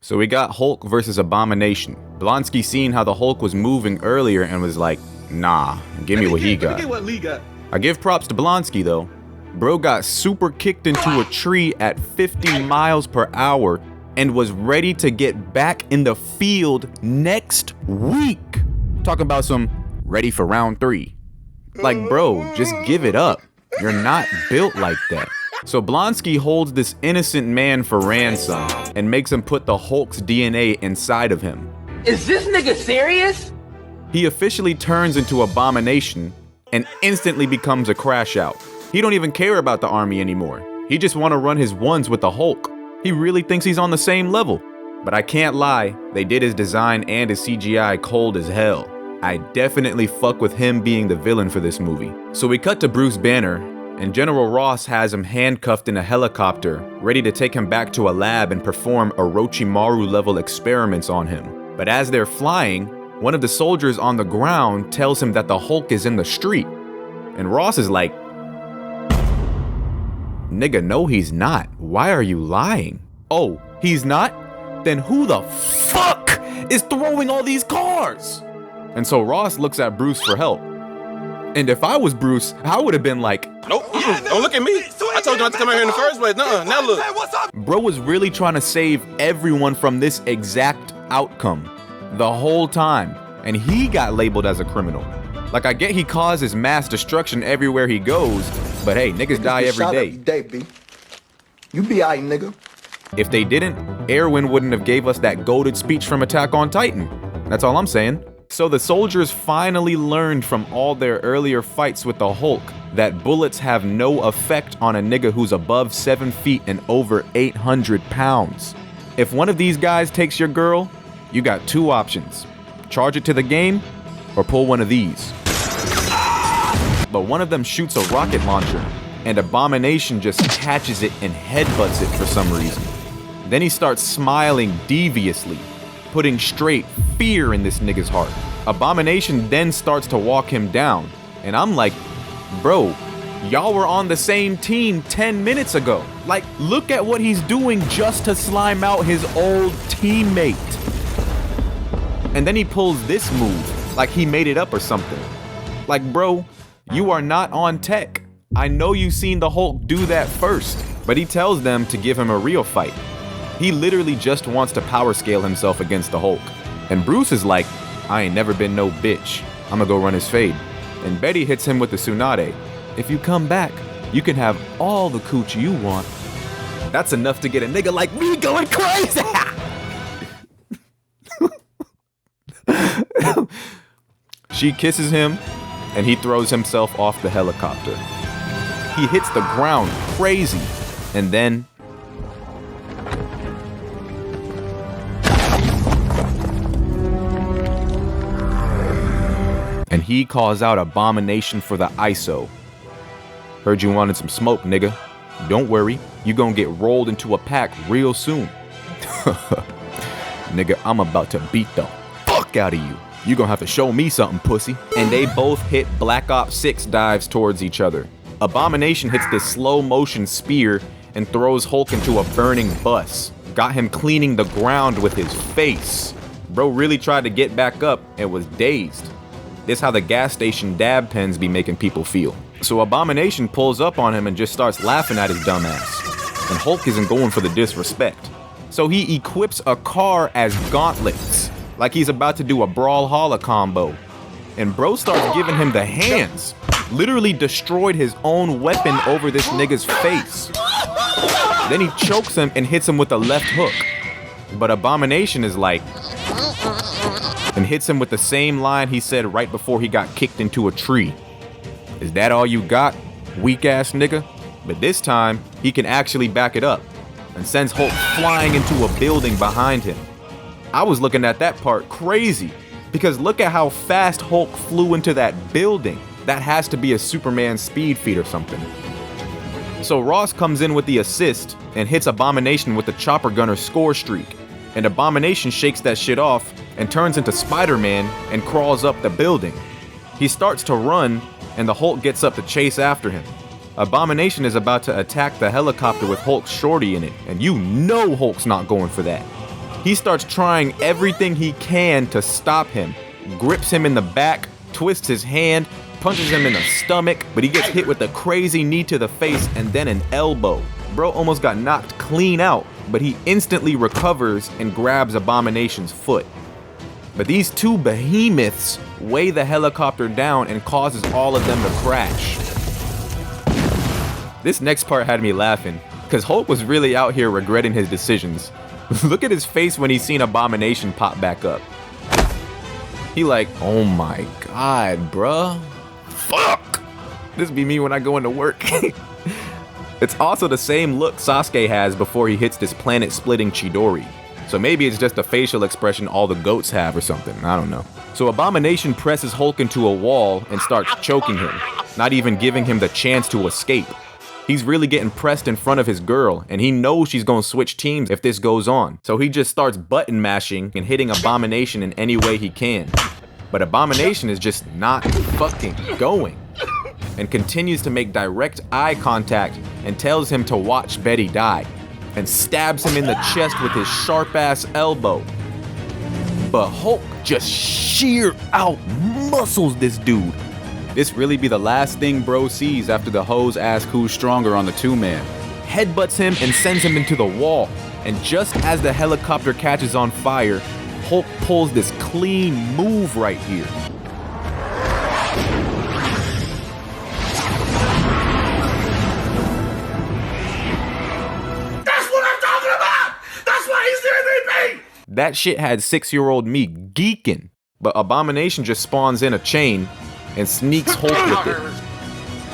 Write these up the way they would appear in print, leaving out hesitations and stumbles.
So we got Hulk versus Abomination. Blonsky seen how the Hulk was moving earlier and was like, nah, give me what he got. I give props to Blonsky though. Bro got super kicked into a tree at 50 miles per hour and was ready to get back in the field next week. Talking about some ready for round 3. Like, bro, just give it up. You're not built like that. So Blonsky holds this innocent man for ransom and makes him put the Hulk's DNA inside of him. Is this nigga serious? He officially turns into Abomination and instantly becomes a crash out. He don't even care about the army anymore. He just want to run his ones with the Hulk. He really thinks he's on the same level. But I can't lie, they did his design and his CGI cold as hell. I definitely fuck with him being the villain for this movie. So we cut to Bruce Banner, and General Ross has him handcuffed in a helicopter, ready to take him back to a lab and perform Orochimaru-level experiments on him. But as they're flying, one of the soldiers on the ground tells him that the Hulk is in the street. And Ross is like, nigga, no he's not. Why are you lying? Oh, he's not? Then who the fuck is throwing all these cars? And so Ross looks at Bruce for help. And if I was Bruce, I would have been like, nope, don't look at me. I told you not to come out here in the first place. Nuh-uh, now look. Hey, what's up? Bro was really trying to save everyone from this exact outcome the whole time. And he got labeled as a criminal. Like, I get he causes mass destruction everywhere he goes, but hey, niggas die every day. B. You be aight, nigga. If they didn't, Erwin wouldn't have gave us that goated speech from Attack on Titan. That's all I'm saying. So the soldiers finally learned from all their earlier fights with the Hulk that bullets have no effect on a nigga who's above 7 feet and over 800 pounds. If one of these guys takes your girl, you got 2 options. Charge it to the game, or pull one of these. But one of them shoots a rocket launcher, and Abomination just catches it and headbutts it for some reason. Then he starts smiling deviously, putting straight fear in this nigga's heart. Abomination then starts to walk him down, and I'm like, bro, y'all were on the same team 10 minutes ago. Like, look at what he's doing just to slime out his old teammate. And then he pulls this move, like he made it up or something. Like, bro, you are not on tech. I know you seen the Hulk do that first, but he tells them to give him a real fight. He literally just wants to power scale himself against the Hulk. And Bruce is like, I ain't never been no bitch. I'ma go run his fade. And Betty hits him with the Tsunade. If you come back, you can have all the cooch you want. That's enough to get a nigga like me going crazy. She kisses him, and he throws himself off the helicopter. He hits the ground crazy, and then he calls out Abomination for the ISO. Heard you wanted some smoke, nigga. Don't worry, you gonna get rolled into a pack real soon. Nigga, I'm about to beat the fuck out of you. You gonna have to show me something, pussy. And they both hit Black Ops 6 dives towards each other. Abomination hits this slow motion spear and throws Hulk into a burning bus. Got him cleaning the ground with his face. Bro really tried to get back up and was dazed. This how the gas station dab pens be making people feel. So Abomination pulls up on him and just starts laughing at his dumb ass. And Hulk isn't going for the disrespect. So he equips a car as gauntlets, like he's about to do a Brawlhalla combo. And bro starts giving him the hands. Literally destroyed his own weapon over this nigga's face. Then he chokes him and hits him with a left hook. But Abomination is like, and hits him with the same line he said right before he got kicked into a tree. Is that all you got, weak ass nigga? But this time, he can actually back it up and sends Hulk flying into a building behind him. I was looking at that part crazy, because look at how fast Hulk flew into that building. That has to be a Superman speed feat or something. So Ross comes in with the assist and hits Abomination with the chopper gunner score streak. And Abomination shakes that shit off and turns into Spider-Man and crawls up the building. He starts to run, and the Hulk gets up to chase after him. Abomination is about to attack the helicopter with Hulk's shorty in it, and you know Hulk's not going for that. He starts trying everything he can to stop him, grips him in the back, twists his hand, punches him in the stomach, but he gets hit with a crazy knee to the face and then an elbow. Bro almost got knocked clean out, but he instantly recovers and grabs Abomination's foot. But these two behemoths weigh the helicopter down and causes all of them to crash. This next part had me laughing, because Hulk was really out here regretting his decisions. Look at his face when he seen Abomination pop back up. He like, oh my god, bruh. Fuck! This be me when I go into work. It's also the same look Sasuke has before he hits this planet-splitting Chidori. So maybe it's just a facial expression all the goats have or something, I don't know. So Abomination presses Hulk into a wall and starts choking him, not even giving him the chance to escape. He's really getting pressed in front of his girl, and he knows she's gonna switch teams if this goes on. So he just starts button mashing and hitting Abomination in any way he can. But Abomination is just not fucking going, and continues to make direct eye contact and tells him to watch Betty die, and stabs him in the chest with his sharp-ass elbow. But Hulk just sheer out muscles this dude. This really be the last thing bro sees after the hoes ask who's stronger on the two-man. Headbutts him and sends him into the wall, and just as the helicopter catches on fire, Hulk pulls this clean move right here. That shit had 6-year-old me geeking, but Abomination just spawns in a chain and sneaks Hulk with it.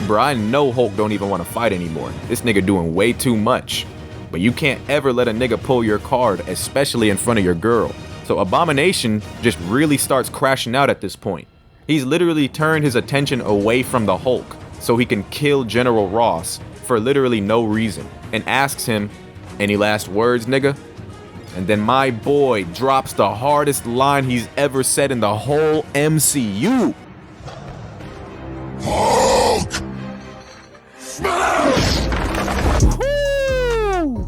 Bruh, I know Hulk don't even want to fight anymore. This nigga doing way too much. But you can't ever let a nigga pull your card, especially in front of your girl. So Abomination just really starts crashing out at this point. He's literally turned his attention away from the Hulk so he can kill General Ross for literally no reason, and asks him, "Any last words, nigga?" And then my boy drops the hardest line he's ever said in the whole MCU. Hulk! Smash! Woo!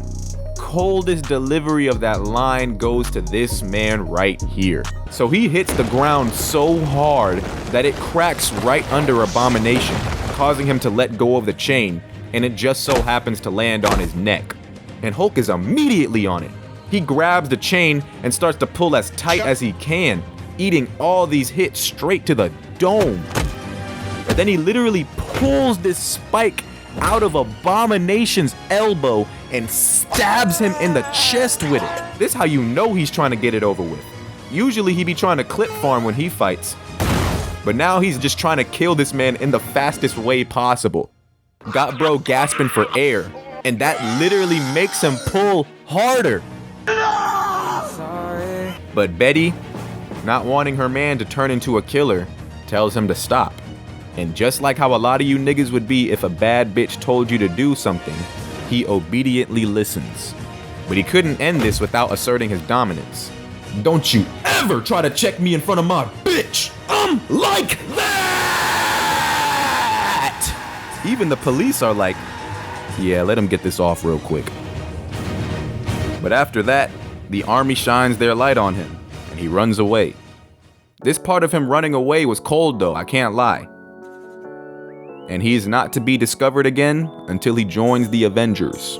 Coldest delivery of that line goes to this man right here. So he hits the ground so hard that it cracks right under Abomination, causing him to let go of the chain, and it just so happens to land on his neck. And Hulk is immediately on it. He grabs the chain and starts to pull as tight as he can, eating all these hits straight to the dome. And then he literally pulls this spike out of Abomination's elbow and stabs him in the chest with it. This is how you know he's trying to get it over with. Usually he be trying to clip farm when he fights, but now he's just trying to kill this man in the fastest way possible. Got bro gasping for air, and that literally makes him pull harder. But Betty, not wanting her man to turn into a killer, tells him to stop. And just like how a lot of you niggas would be if a bad bitch told you to do something, he obediently listens. But he couldn't end this without asserting his dominance. "Don't you ever try to check me in front of my bitch! I'm like that!" Even the police are like, yeah, let him get this off real quick. But after that, the army shines their light on him, and he runs away. This part of him running away was cold though, I can't lie. And he's not to be discovered again until he joins the Avengers.